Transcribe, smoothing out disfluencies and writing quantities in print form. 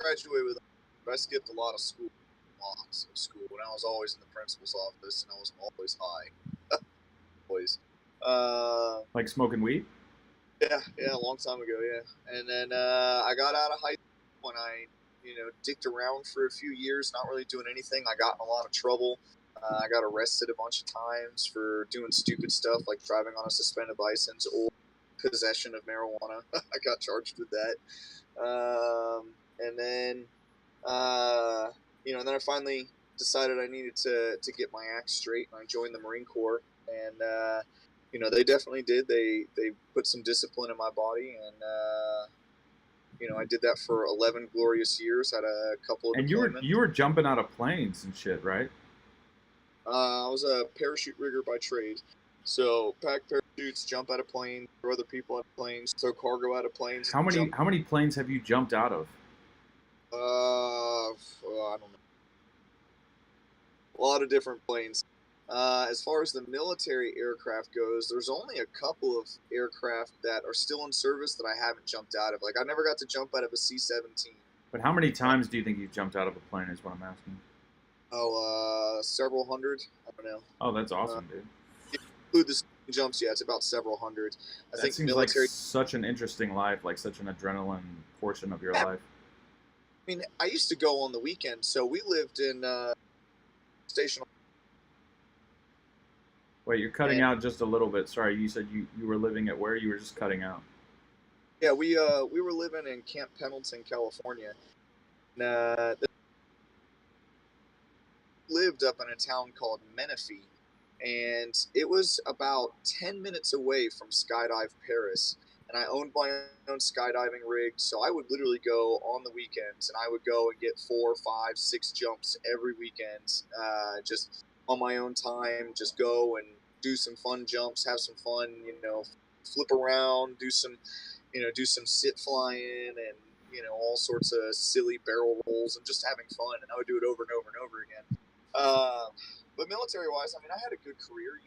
graduated with. I skipped a lot of school, lots of school, and I was always in the principal's office, and I was always high, always. Like smoking weed? Yeah, a long time ago, yeah. And then I got out of high school and I, dicked around for a few years, not really doing anything. I got in a lot of trouble. I got arrested a bunch of times for doing stupid stuff like driving on a suspended license or possession of marijuana. I got charged with that. And then, and then I finally decided I needed to get my act straight, and I joined the Marine Corps. And they definitely did. They put some discipline in my body, and I did that for 11 glorious years. Had a couple of And deployments. you were jumping out of planes and shit, right? I was a parachute rigger by trade, so pack parachutes, jump out of planes, throw other people out of planes, throw cargo out of planes. How many planes have you jumped out of? I don't know. A lot of different planes. As far as the military aircraft goes, there's only a couple of aircraft that are still in service that I haven't jumped out of. Like, I never got to jump out of a C-17. But how many times do you think you've jumped out of a plane? Is what I'm asking. Oh, several hundred. I don't know. Oh, that's awesome, dude. Include the jumps, yeah, it's about several hundred. I think seems military. Like such an interesting life, like such an adrenaline portion of your life. I mean, I used to go on the weekend, so we lived in station. Wait, you're cutting out just a little bit. Sorry, you said you were living at where? You were just cutting out. Yeah, we were living in Camp Pendleton, California. And, lived up in a town called Menifee, and it was about 10 minutes away from Skydive Paris. And I owned my own skydiving rig, so I would literally go on the weekends, and I would go and get 4, 5, 6 jumps every weekend, just on my own time. Just go and do some fun jumps, have some fun, flip around, do some sit flying, and all sorts of silly barrel rolls, and just having fun. And I would do it over and over and over again. But military-wise, I mean, I had a good career.